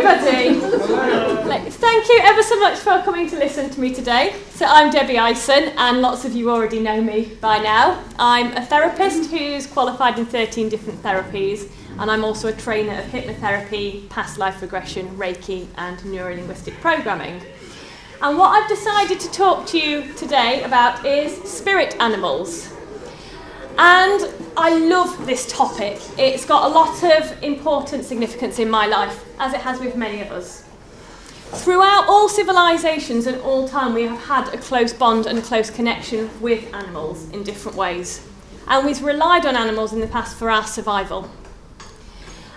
everybody. Thank you ever so much for coming to listen to me today. So I'm Debbie Ison, and lots of you already know me by now. I'm a therapist who's qualified in 13 different therapies, and I'm also a trainer of hypnotherapy, past life regression, Reiki, and neurolinguistic programming. And what I've decided to talk to you today about is spirit animals. And I love this topic. It's got a lot of important significance in my life, as it has with many of us. Throughout all civilisations and all time, we have had a close bond and a close connection with animals in different ways. And we've relied on animals in the past for our survival.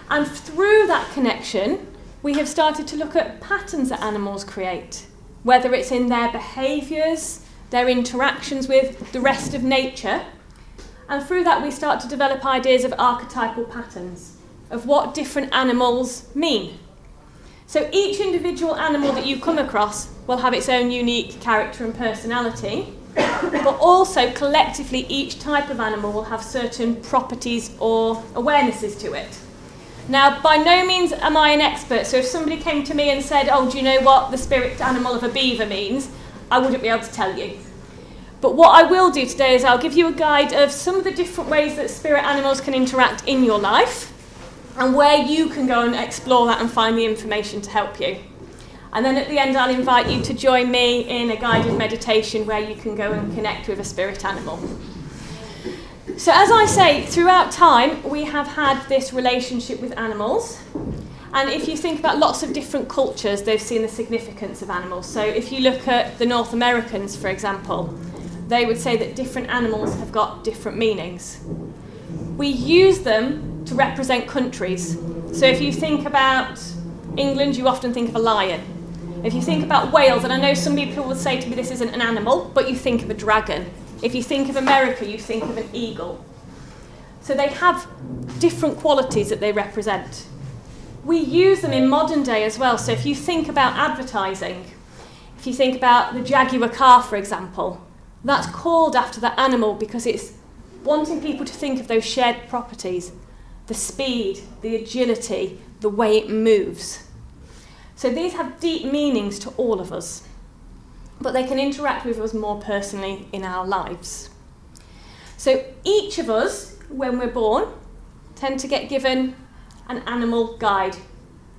And through that connection, we have started to look at patterns that animals create, whether it's in their behaviours, their interactions with the rest of nature. And through that, we start to develop ideas of archetypal patterns, of what different animals mean. So each individual animal that you come across will have its own unique character and personality, but also collectively each type of animal will have certain properties or awarenesses to it. Now, by no means am I an expert, so if somebody came to me and said, oh, do you know what the spirit animal of a beaver means? I wouldn't be able to tell you. But what I will do today is I'll give you a guide of some of the different ways that spirit animals can interact in your life and where you can go and explore that and find the information to help you. And then at the end, I'll invite you to join me in a guided meditation where you can go and connect with a spirit animal. So as I say, throughout time, we have had this relationship with animals. And if you think about lots of different cultures, they've seen the significance of animals. So if you look at the North Americans, for example, they would say that different animals have got different meanings. We use them to represent countries. So if you think about England, you often think of a lion. If you think about Wales, and I know some people would say to me this isn't an animal, but you think of a dragon. If you think of America, you think of an eagle. So they have different qualities that they represent. We use them in modern day as well. So if you think about advertising, if you think about the Jaguar car, for example, that's called after that animal because it's wanting people to think of those shared properties, the speed, the agility, the way it moves. So these have deep meanings to all of us, but they can interact with us more personally in our lives. So each of us, when we're born, tend to get given an animal guide.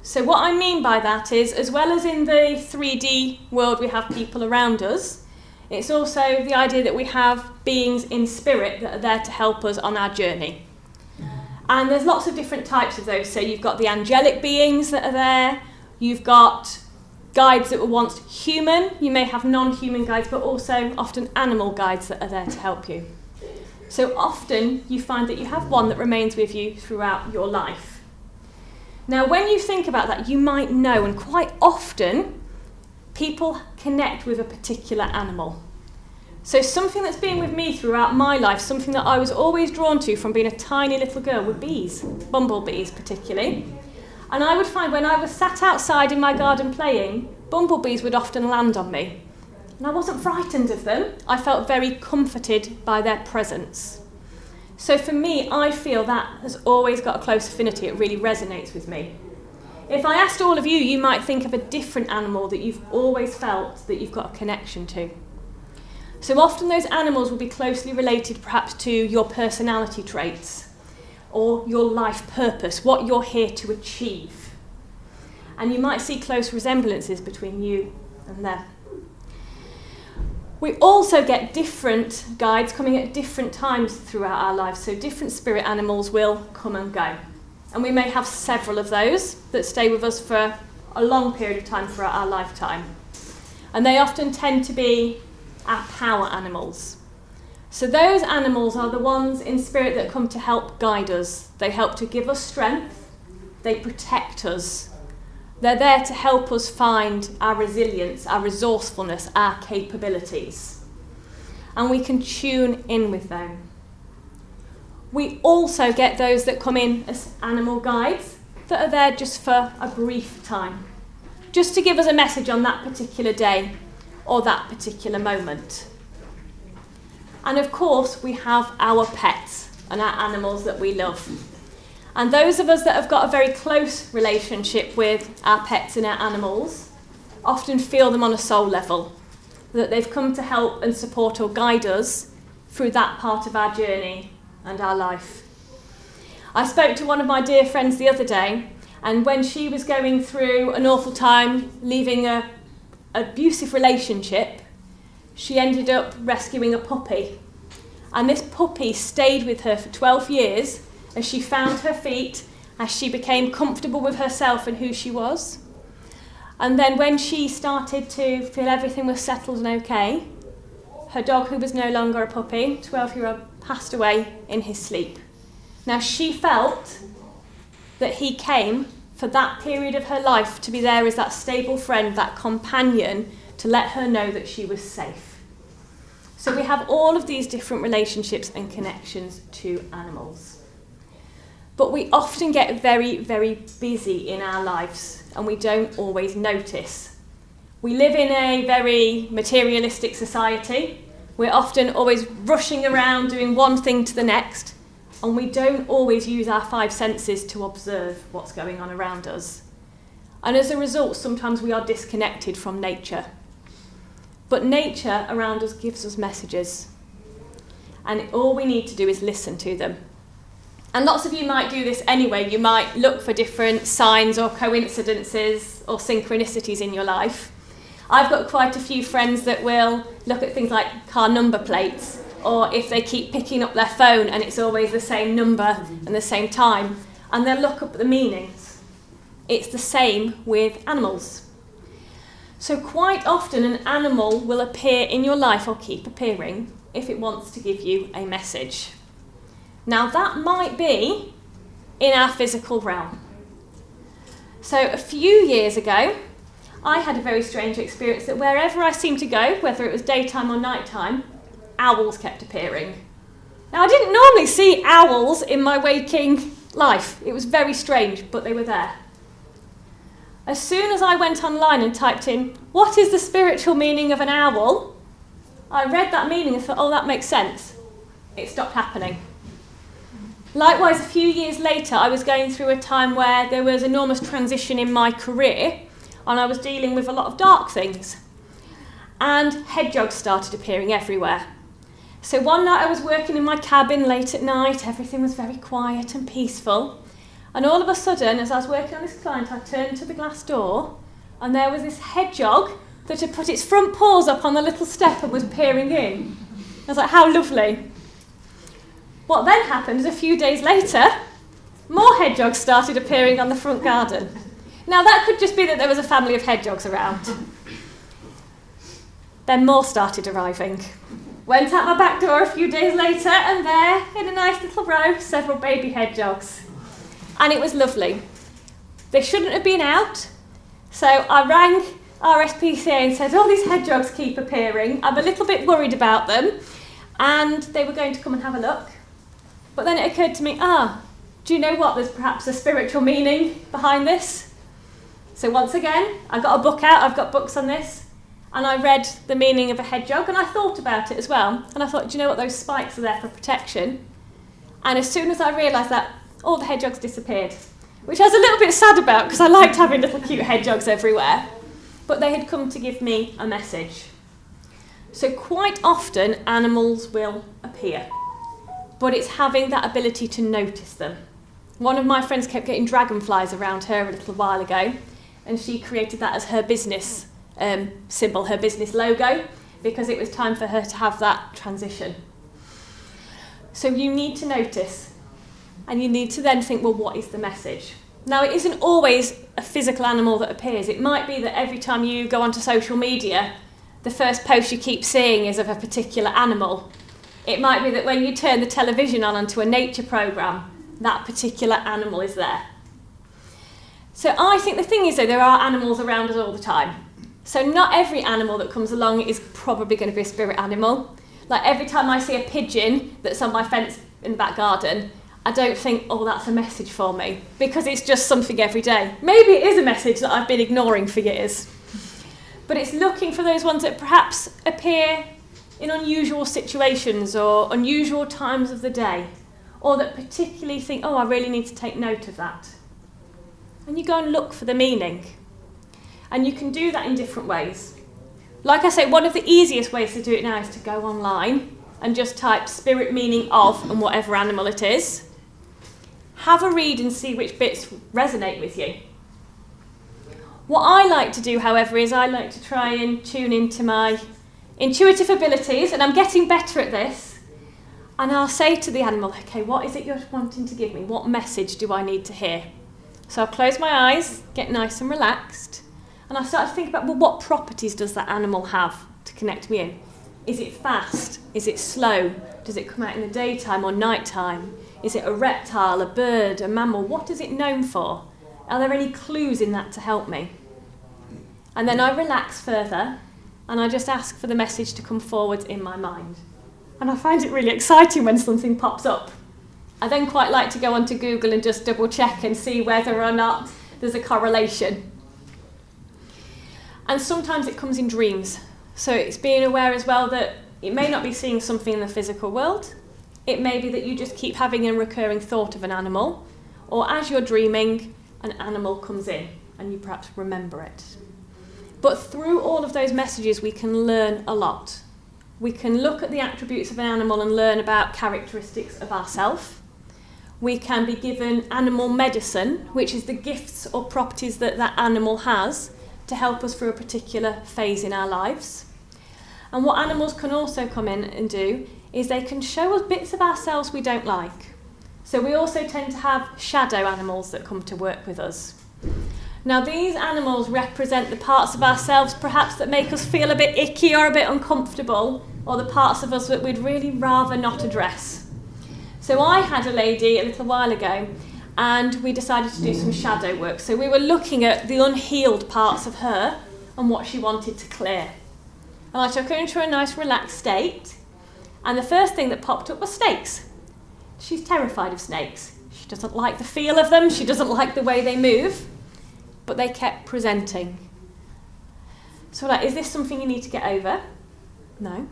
So what I mean by that is, as well as in the 3D world we have people around us, it's also the idea that we have beings in spirit that are there to help us on our journey. And there's lots of different types of those. So you've got the angelic beings that are there. You've got guides that were once human. You may have non-human guides, but also often animal guides that are there to help you. So often you find that you have one that remains with you throughout your life. Now, when you think about that, you might know, and quite often, people connect with a particular animal. So something that's been with me throughout my life, something that I was always drawn to from being a tiny little girl, were bees, bumblebees particularly. And I would find when I was sat outside in my garden playing, bumblebees would often land on me. And I wasn't frightened of them. I felt very comforted by their presence. So for me, I feel that has always got a close affinity. It really resonates with me. If I asked all of you, you might think of a different animal that you've always felt that you've got a connection to. So often those animals will be closely related perhaps to your personality traits or your life purpose, what you're here to achieve. And you might see close resemblances between you and them. We also get different guides coming at different times throughout our lives. So different spirit animals will come and go. And we may have several of those that stay with us for a long period of time throughout our lifetime. And they often tend to be our power animals. So those animals are the ones in spirit that come to help guide us. They help to give us strength. They protect us. They're there to help us find our resilience, our resourcefulness, our capabilities. And we can tune in with them. We also get those that come in as animal guides that are there just for a brief time, just to give us a message on that particular day or that particular moment. And of course, we have our pets and our animals that we love. And those of us that have got a very close relationship with our pets and our animals often feel them on a soul level, that they've come to help and support or guide us through that part of our journey and our life. I spoke to one of my dear friends the other day, and when she was going through an awful time, leaving an abusive relationship, she ended up rescuing a puppy. And this puppy stayed with her for 12 years as she found her feet, as she became comfortable with herself and who she was. And then when she started to feel everything was settled and okay, her dog, who was no longer a puppy, 12-year-old, passed away in his sleep. Now she felt that he came for that period of her life to be there as that stable friend, that companion, to let her know that she was safe. So we have all of these different relationships and connections to animals. But we often get very, very busy in our lives and we don't always notice. We live in a very materialistic society. We're often always rushing around doing one thing to the next, and we don't always use our five senses to observe what's going on around us. And as a result, sometimes we are disconnected from nature. But nature around us gives us messages, and all we need to do is listen to them. And lots of you might do this anyway. You might look for different signs or coincidences or synchronicities in your life. I've got quite a few friends that will look at things like car number plates, or if they keep picking up their phone and it's always the same number and the same time, and they'll look up the meanings. It's the same with animals. So quite often an animal will appear in your life, or keep appearing, if it wants to give you a message. Now that might be in our physical realm. So a few years ago, I had a very strange experience that wherever I seemed to go, whether it was daytime or nighttime, owls kept appearing. Now I didn't normally see owls in my waking life. It was very strange, but they were there. As soon as I went online and typed in, what is the spiritual meaning of an owl? I read that meaning and thought, oh, that makes sense. It stopped happening. Likewise, a few years later, I was going through a time where there was enormous transition in my career, and I was dealing with a lot of dark things. And hedgehogs started appearing everywhere. So one night I was working in my cabin late at night, everything was very quiet and peaceful. And all of a sudden, as I was working on this client, I turned to the glass door, and there was this hedgehog that had put its front paws up on the little step and was peering in. I was like, how lovely. What then happened is a few days later, more hedgehogs started appearing on the front garden. Now that could just be that there was a family of hedgehogs around. Then more started arriving. Went out my back door a few days later, and there, in a nice little row, several baby hedgehogs. And it was lovely. They shouldn't have been out, so I rang RSPCA and said, oh, these hedgehogs keep appearing. I'm a little bit worried about them. And they were going to come and have a look. But then it occurred to me, do you know what? There's perhaps a spiritual meaning behind this. So once again, I got a book out. I've got books on this. And I read the meaning of a hedgehog, and I thought about it as well. And I thought, do you know what? Those spikes are there for protection. And as soon as I realised that, all the hedgehogs disappeared, which I was a little bit sad about because I liked having little cute hedgehogs everywhere. But they had come to give me a message. So quite often animals will appear, but it's having that ability to notice them. One of my friends kept getting dragonflies around her a little while ago, and she created that as her business symbol, her business logo, because it was time for her to have that transition. So you need to notice. And you need to then think, well, what is the message? Now, it isn't always a physical animal that appears. It might be that every time you go onto social media, the first post you keep seeing is of a particular animal. It might be that when you turn the television on onto a nature programme, that particular animal is there. So I think the thing is, though, there are animals around us all the time. So not every animal that comes along is probably going to be a spirit animal. Like every time I see a pigeon that's on my fence in the back garden, I don't think, oh, that's a message for me, because it's just something every day. Maybe it is a message that I've been ignoring for years. But it's looking for those ones that perhaps appear in unusual situations or unusual times of the day, or that particularly think, oh, I really need to take note of that. And you go and look for the meaning. And you can do that in different ways. Like I say, one of the easiest ways to do it now is to go online and just type spirit meaning of and whatever animal it is. Have a read and see which bits resonate with you. What I like to do, however, is I like to try and tune into my intuitive abilities, and I'm getting better at this. And I'll say to the animal, okay, what is it you're wanting to give me? What message do I need to hear? So I'll close my eyes, get nice and relaxed, and I'll start to think about, well, what properties does that animal have to connect me in? Is it fast? Is it slow? Does it come out in the daytime or nighttime? Is it a reptile, a bird, a mammal? What is it known for? Are there any clues in that to help me? And then I relax further, and I just ask for the message to come forward in my mind. And I find it really exciting when something pops up. I then quite like to go onto Google and just double check and see whether or not there's a correlation. And sometimes it comes in dreams. So it's being aware as well that it may not be seeing something in the physical world. It may be that you just keep having a recurring thought of an animal, or as you're dreaming, an animal comes in and you perhaps remember it. But through all of those messages, we can learn a lot. We can look at the attributes of an animal and learn about characteristics of ourselves. We can be given animal medicine, which is the gifts or properties that that animal has to help us through a particular phase in our lives. And what animals can also come in and do is they can show us bits of ourselves we don't like. So we also tend to have shadow animals that come to work with us. Now these animals represent the parts of ourselves perhaps that make us feel a bit icky or a bit uncomfortable, or the parts of us that we'd really rather not address. So I had a lady a little while ago, and we decided to do some shadow work. So we were looking at the unhealed parts of her and what she wanted to clear. And I took her into a nice relaxed state, and the first thing that popped up was snakes. She's terrified of snakes. She doesn't like the feel of them, she doesn't like the way they move, but they kept presenting. So we're like, is this something you need to get over? No.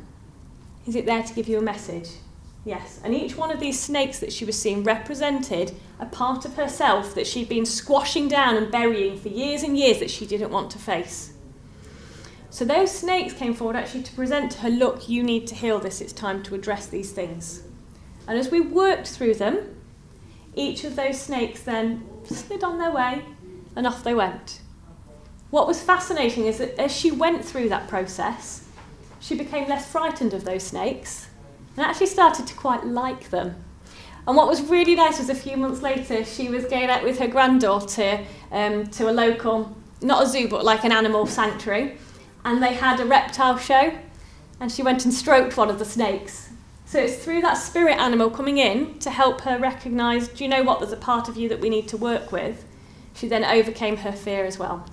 Is it there to give you a message? Yes. And each one of these snakes that she was seeing represented a part of herself that she'd been squashing down and burying for years and years that she didn't want to face. So those snakes came forward actually to present to her, look, you need to heal this, it's time to address these things. And as we worked through them, each of those snakes then slid on their way and off they went. What was fascinating is that as she went through that process, she became less frightened of those snakes and actually started to quite like them. And what was really nice was a few months later, she was going out with her granddaughter to a local, not a zoo, but like an animal sanctuary, and they had a reptile show, and she went and stroked one of the snakes. So it's through that spirit animal coming in to help her recognise, do you know what, there's a part of you that we need to work with. She then overcame her fear as well.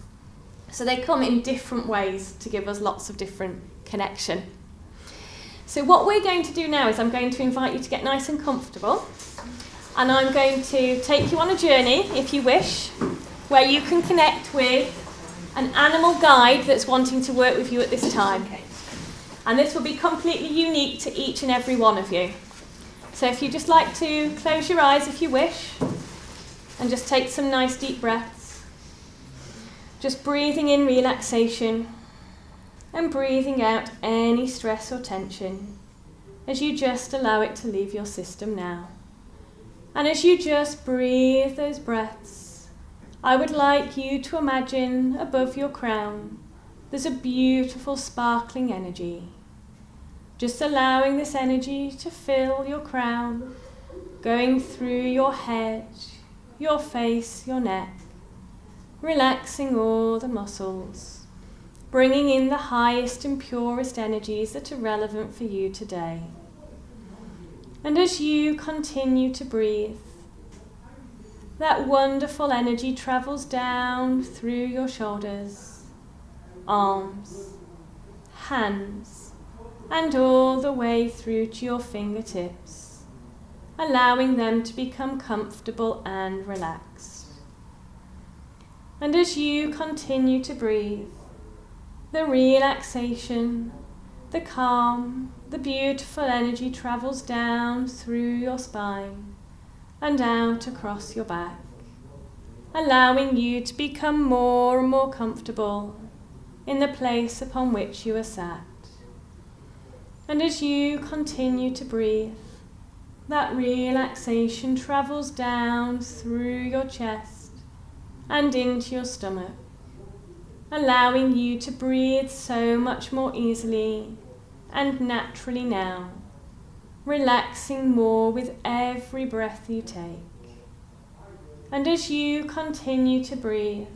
So they come in different ways to give us lots of different connection. So what we're going to do now is I'm going to invite you to get nice and comfortable, and I'm going to take you on a journey, if you wish, where you can connect with an animal guide that's wanting to work with you at this time. And this will be completely unique to each and every one of you. So if you'd just like to close your eyes if you wish, and just take some nice deep breaths. Just breathing in relaxation and breathing out any stress or tension as you just allow it to leave your system now. And as you just breathe those breaths, I would like you to imagine above your crown there's a beautiful sparkling energy. Just allowing this energy to fill your crown, going through your head, your face, your neck, relaxing all the muscles, bringing in the highest and purest energies that are relevant for you today. And as you continue to breathe, that wonderful energy travels down through your shoulders, arms, hands, and all the way through to your fingertips, allowing them to become comfortable and relaxed. And as you continue to breathe, the relaxation, the calm, the beautiful energy travels down through your spine, and out across your back, allowing you to become more and more comfortable in the place upon which you are sat. And as you continue to breathe, that relaxation travels down through your chest and into your stomach, allowing you to breathe so much more easily and naturally now, relaxing more with every breath you take. And as you continue to breathe,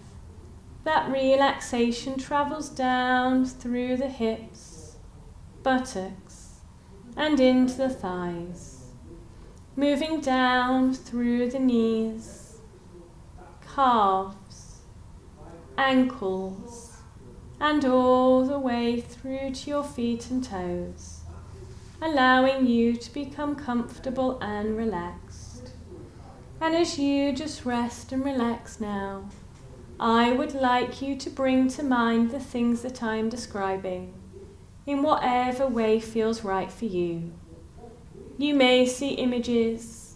that relaxation travels down through the hips, buttocks, and into the thighs, moving down through the knees, calves, ankles, and all the way through to your feet and toes, allowing you to become comfortable and relaxed. And as you just rest and relax now, I would like you to bring to mind the things that I'm describing in whatever way feels right for you. You may see images,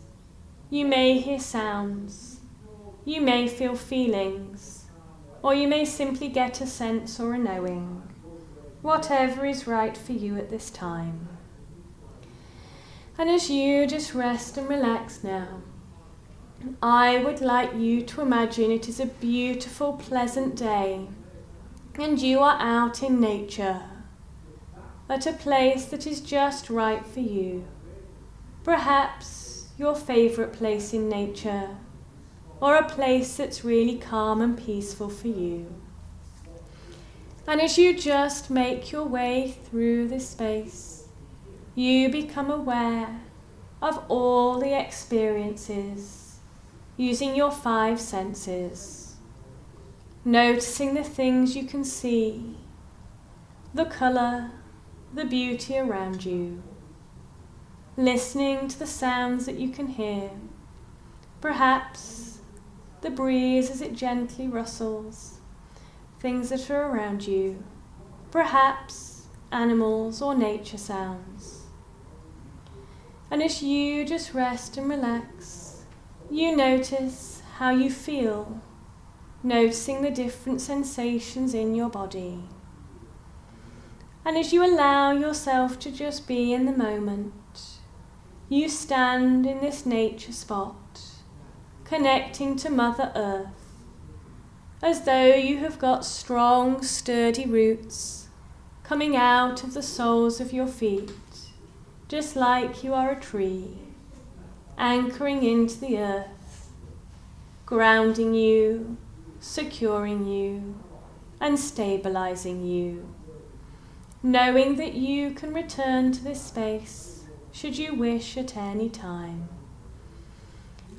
you may hear sounds, you may feel feelings, or you may simply get a sense or a knowing, whatever is right for you at this time. And as you just rest and relax now, I would like you to imagine it is a beautiful, pleasant day, and you are out in nature, at a place that is just right for you. Perhaps your favourite place in nature, or a place that's really calm and peaceful for you. And as you just make your way through this space, you become aware of all the experiences using your 5 senses, noticing the things you can see, the colour, the beauty around you, listening to the sounds that you can hear, perhaps the breeze as it gently rustles, things that are around you, perhaps animals or nature sounds. And as you just rest and relax, you notice how you feel, noticing the different sensations in your body. And as you allow yourself to just be in the moment, you stand in this nature spot, connecting to Mother Earth, as though you have got strong, sturdy roots coming out of the soles of your feet, just like you are a tree, anchoring into the earth, grounding you, securing you, and stabilizing you, knowing that you can return to this space should you wish at any time.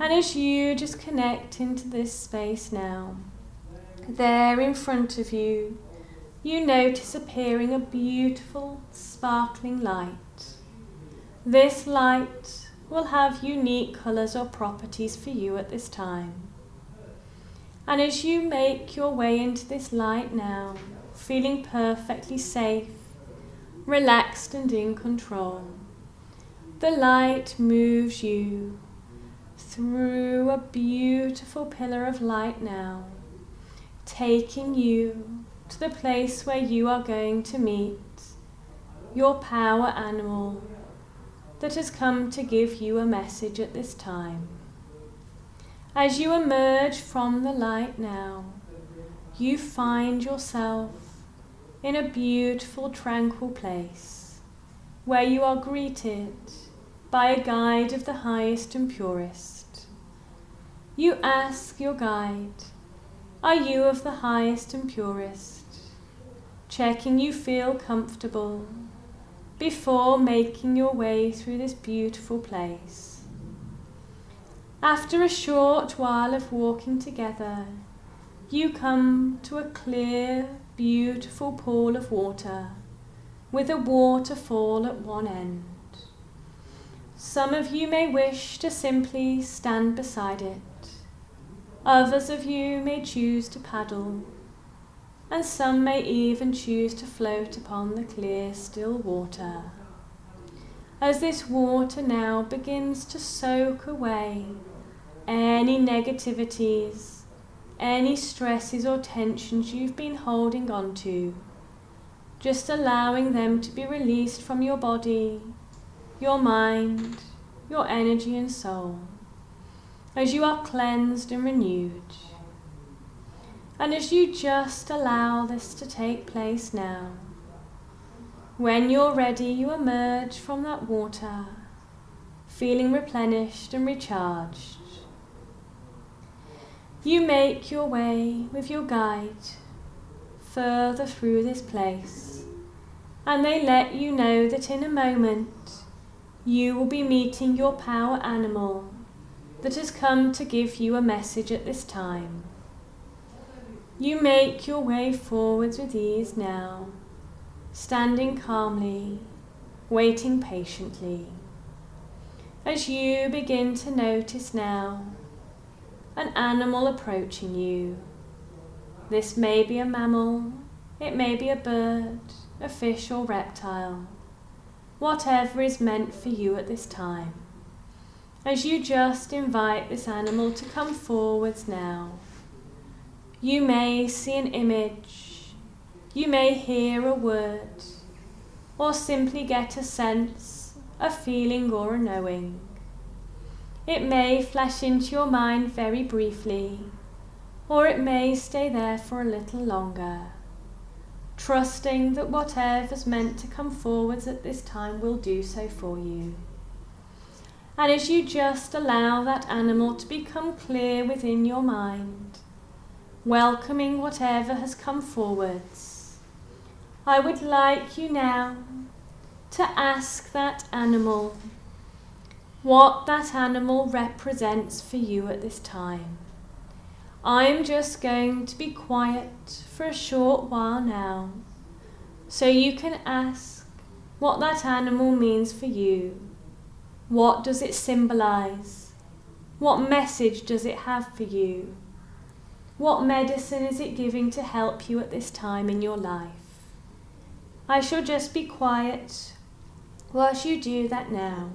And as you just connect into this space now, there in front of you, you notice appearing a beautiful, sparkling light. This light will have unique colours or properties for you at this time. And as you make your way into this light now, feeling perfectly safe, relaxed and in control, the light moves you through a beautiful pillar of light now, taking you to the place where you are going to meet your power animal that has come to give you a message at this time. As you emerge from the light now, you find yourself in a beautiful, tranquil place where you are greeted by a guide of the highest and purest. You ask your guide, "Are you of the highest and purest?" checking you feel comfortable before making your way through this beautiful place. After a short while of walking together, you come to a clear, beautiful pool of water with a waterfall at one end. Some of you may wish to simply stand beside it. Others of you may choose to paddle, and some may even choose to float upon the clear, still water. As this water now begins to soak away any negativities, any stresses or tensions you've been holding on to, just allowing them to be released from your body, your mind, your energy and soul, as you are cleansed and renewed. And as you just allow this to take place now, when you're ready, you emerge from that water, feeling replenished and recharged. You make your way with your guide further through this place, and they let you know that in a moment you will be meeting your power animal that has come to give you a message at this time. You make your way forwards with ease now, standing calmly, waiting patiently, as you begin to notice now an animal approaching you. This may be a mammal, it may be a bird, a fish or reptile, whatever is meant for you at this time, as you just invite this animal to come forwards now. You may see an image, you may hear a word, or simply get a sense, a feeling or a knowing. It may flash into your mind very briefly, or it may stay there for a little longer, trusting that whatever's meant to come forwards at this time will do so for you. And as you just allow that animal to become clear within your mind, welcoming whatever has come forwards, I would like you now to ask that animal what that animal represents for you at this time. I'm just going to be quiet for a short while now, so you can ask what that animal means for you. What does it symbolize? What message does it have for you? What medicine is it giving to help you at this time in your life? I shall just be quiet whilst you do that now.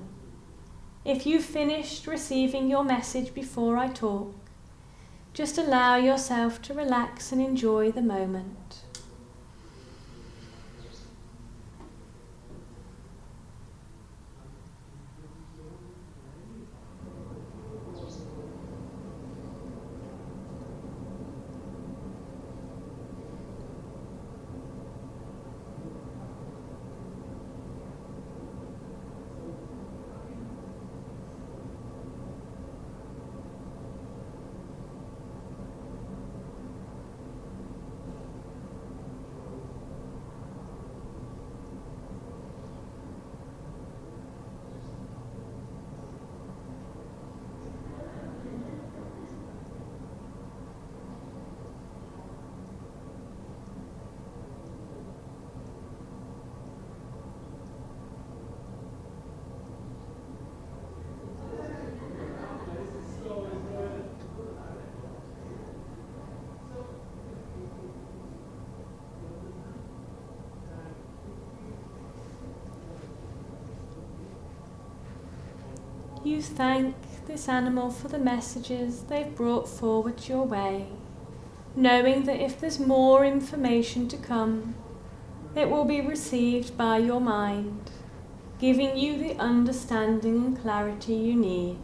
If you've finished receiving your message before I talk, just allow yourself to relax and enjoy the moment. You thank this animal for the messages they've brought forward your way, knowing that if there's more information to come, it will be received by your mind, giving you the understanding and clarity you need.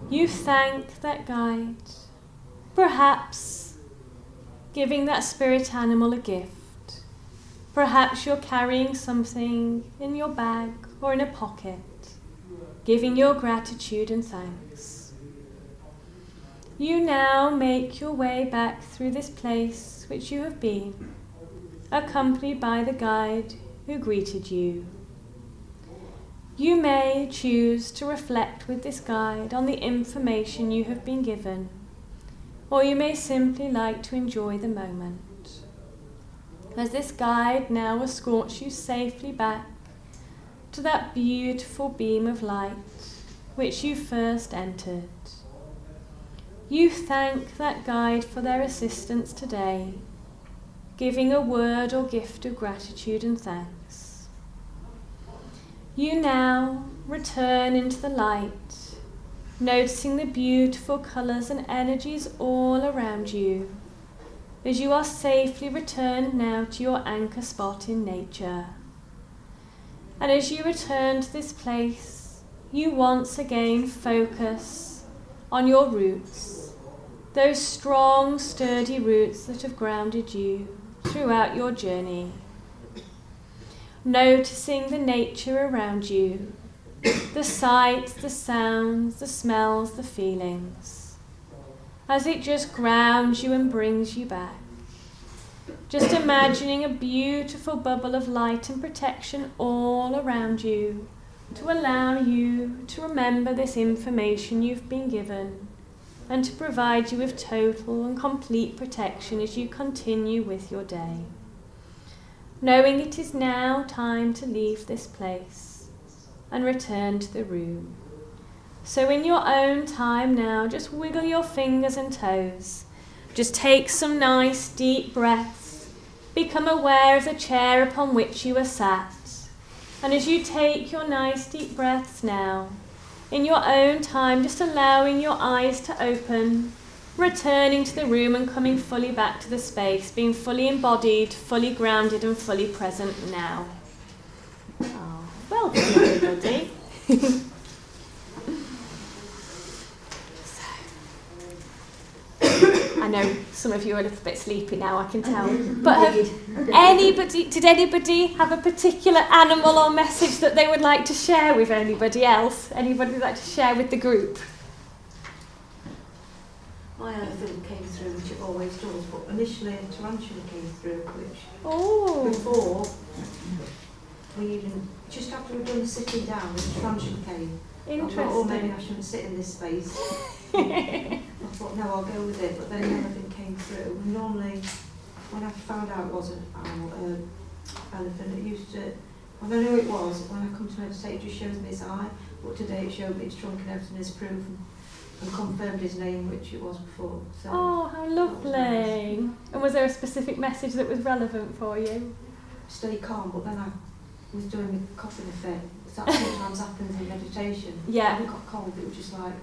You thank that guide, perhaps giving that spirit animal a gift. Perhaps you're carrying something in your bag or in a pocket, giving your gratitude and thanks. You now make your way back through this place which you have been, accompanied by the guide who greeted you. You may choose to reflect with this guide on the information you have been given, or you may simply like to enjoy the moment, as this guide now escorts you safely back to that beautiful beam of light which you first entered. You thank that guide for their assistance today, giving a word or gift of gratitude and thanks. You now return into the light, noticing the beautiful colours and energies all around you, as you are safely returned now to your anchor spot in nature. And as you return to this place, you once again focus on your roots, those strong, sturdy roots that have grounded you throughout your journey. Noticing the nature around you, the sights, the sounds, the smells, the feelings, as it just grounds you and brings you back. Just imagining a beautiful bubble of light and protection all around you to allow you to remember this information you've been given and to provide you with total and complete protection as you continue with your day. Knowing it is now time to leave this place and return to the room. So in your own time now, just wiggle your fingers and toes. Just take some nice deep breaths. Become aware of the chair upon which you are sat. And as you take your nice deep breaths now, in your own time, just allowing your eyes to open, returning to the room and coming fully back to the space, being fully embodied, fully grounded and fully present now. Oh, well done, everybody. I know some of you are a little bit sleepy now, I can tell. But did anybody have a particular animal or message that they would like to share with anybody else? Anybody would like to share with the group? My elephant came through, which it always does, but initially a tarantula came through, which before we even, just after we'd done sitting down, the tarantula came. Interesting. I thought, oh, maybe I shouldn't sit in this space. I thought, no, I'll go with it, but then the elephant came through. And normally, when I found out it was an elephant, it used to, when I knew it was, when I come to meditate, it just shows me his eye, but today it showed me its trunk and everything is proof and confirmed his name, which it was before. So oh, how lovely. Nice. And was there a specific message that was relevant for you? Stay calm, but then I was doing a coughing fit. That sometimes happens in meditation. Yeah. When I got cold, it was just like,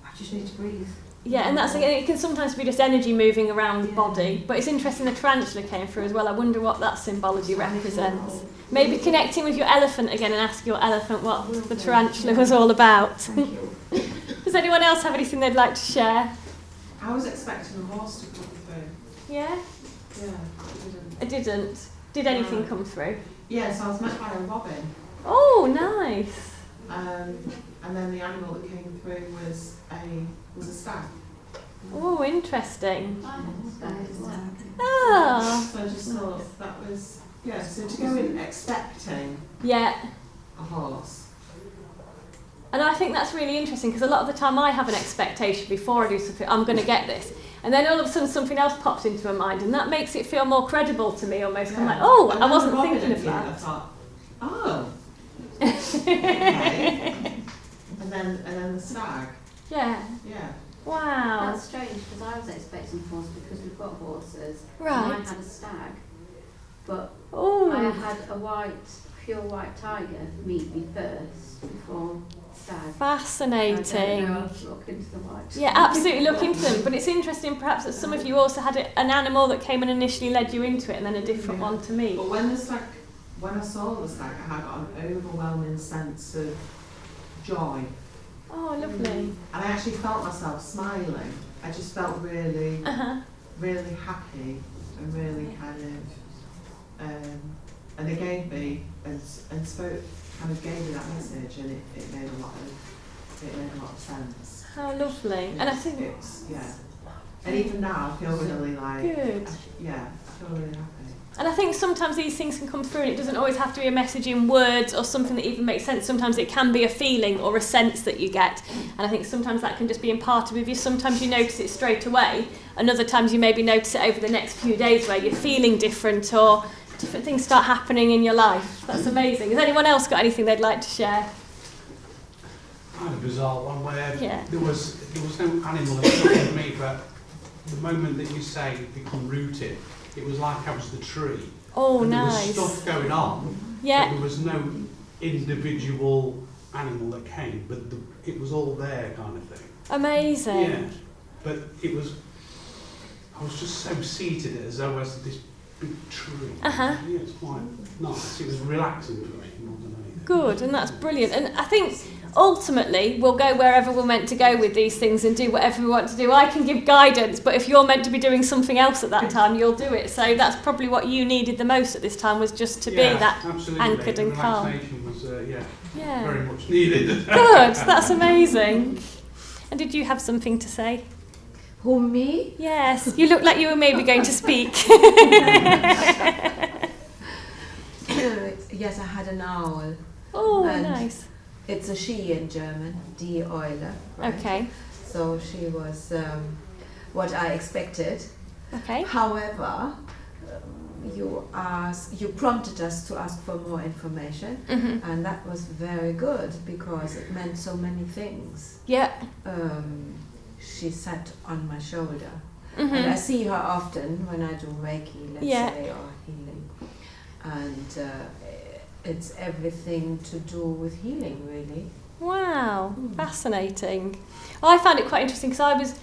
I just need to breathe. Yeah, and that's it can sometimes be just energy moving around the body, but it's interesting the tarantula came through as well. I wonder what that symbology represents. Maybe connecting with your elephant again and ask your elephant what the tarantula was all about. Thank you. Does anyone else have anything they'd like to share? I was expecting a horse to come through. Yeah? Yeah, I didn't. Did anything come through? Yeah, so I was met by a robin. Oh, nice. And then the animal that came through was a stag. Oh, interesting. Oh. So I just thought that was, so to go in expecting a horse. And I think that's really interesting because a lot of the time I have an expectation before I do something, I'm going to get this. And then all of a sudden something else pops into my mind and that makes it feel more credible to me almost. Yeah. I'm like, oh, I wasn't thinking of that. I thought, oh. Okay. And then the stag. Yeah. Yeah. Wow. That's strange because I was expecting a horse because we've got horses. Right. And I had a stag, but Ooh. I had a pure white tiger meet me first before stag. Fascinating. I don't know, I'll look into the white. Yeah, absolutely look into them. But it's interesting perhaps that some of you also had an animal that came and initially led you into it and then a different one to meet. But when I saw the stag, I got an overwhelming sense of joy. Oh, lovely. And I actually felt myself smiling. I just felt really, really happy and really kind of, and it gave me and spoke, kind of gave me that message, and it made a lot of sense. How lovely. And I think and even now I feel really like good. I feel really happy. And I think sometimes these things can come through and it doesn't always have to be a message in words or something that even makes sense. Sometimes it can be a feeling or a sense that you get. And I think sometimes that can just be imparted with you. Sometimes you notice it straight away. And other times you maybe notice it over the next few days where you're feeling different or different things start happening in your life. That's amazing. Has anyone else got anything they'd like to share? I had a bizarre one where there was no animal that struck me, but the moment that you say become rooted, it was like I was the tree. Oh, and nice. There was stuff going on, but there was no individual animal that came, but it was all there kind of thing. Amazing. Yeah, but I was just so seated as though I was this big tree. Uh-huh. Yeah, it's quite nice. It was relaxing for me more than anything. Good, and that's brilliant. And I think ultimately we'll go wherever we're meant to go with these things and do whatever we want to do. I can give guidance, but if you're meant to be doing something else at that time, you'll do it. So that's probably what you needed the most at this time, was just to be that absolutely. anchored and calm. Relaxation was, Yeah. very much needed. Good, that's amazing. And did you have something to say? Who, me? Yes, you look like you were maybe going to speak. Yes, I had an owl. Oh, And nice. It's a she in German, die Eule. Right? Okay, So she was what I expected. okay. However, you prompted us to ask for more information, Mm-hmm. and that was very good because it meant so many things. Yeah. She sat on my shoulder, Mm-hmm. and I see her often when I do Reiki, let's Yeah. say, or healing, and it's everything to do with healing, really. Wow, fascinating. Well, I found it quite interesting because I was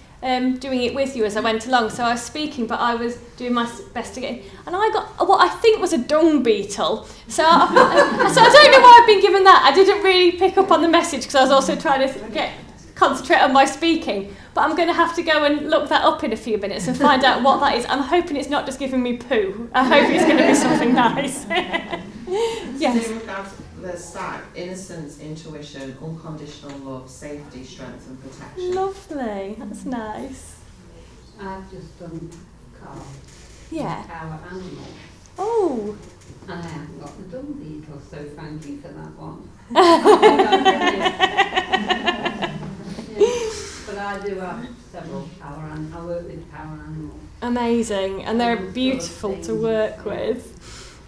doing it with you as I went along. So I was speaking, but I was doing my best to get, and I got what I think was a dung beetle. So I don't know why I've been given that. I didn't really pick up on the message because I was also trying to concentrate on my speaking. But I'm going to have to go and look that up in a few minutes and find out what that is. I'm hoping it's not just giving me poo. I hope it's going to be something nice. Yes. So in regards to the stack, innocence, intuition, unconditional love, safety, strength and protection. Lovely. That's nice. I've just done car, Yeah. our animal, Oh. and I haven't got the dung beetle, so thank you for that one. But I do have several power animals. I work with power animals. Amazing, and they're beautiful to work with.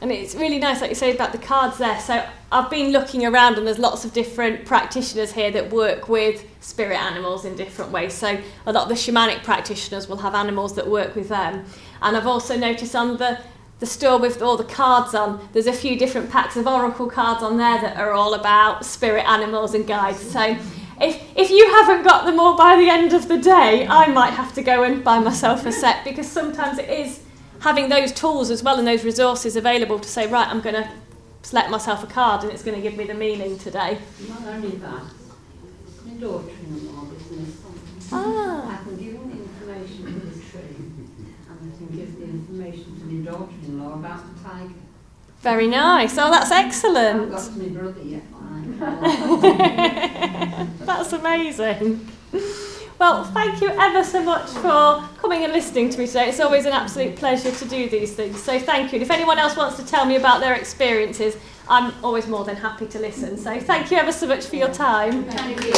And it's really nice, like you say, about the cards there. So I've been looking around, and there's lots of different practitioners here that work with spirit animals in different ways. So a lot of the shamanic practitioners will have animals that work with them. And I've also noticed on the store with all the cards on, there's a few different packs of oracle cards on there that are all about spirit animals and guides. So if you haven't got them all by the end of the day, I might have to go and buy myself a set, because sometimes it is having those tools as well and those resources available to say, right, I'm going to select myself a card and it's going to give me the meaning today. Not only that, my daughter-in-law business. Ah. I can give the information to the tree, and I can give the information to my daughter-in-law about the tiger. Very nice. Oh, that's I haven't excellent. got to my brother yet. That's amazing. Well, thank you ever so much for coming and listening to me today. It's always an absolute pleasure to do these things. So thank you. And if anyone else wants to tell me about their experiences, I'm always more than happy to listen. So thank you ever so much for your time. Thank you.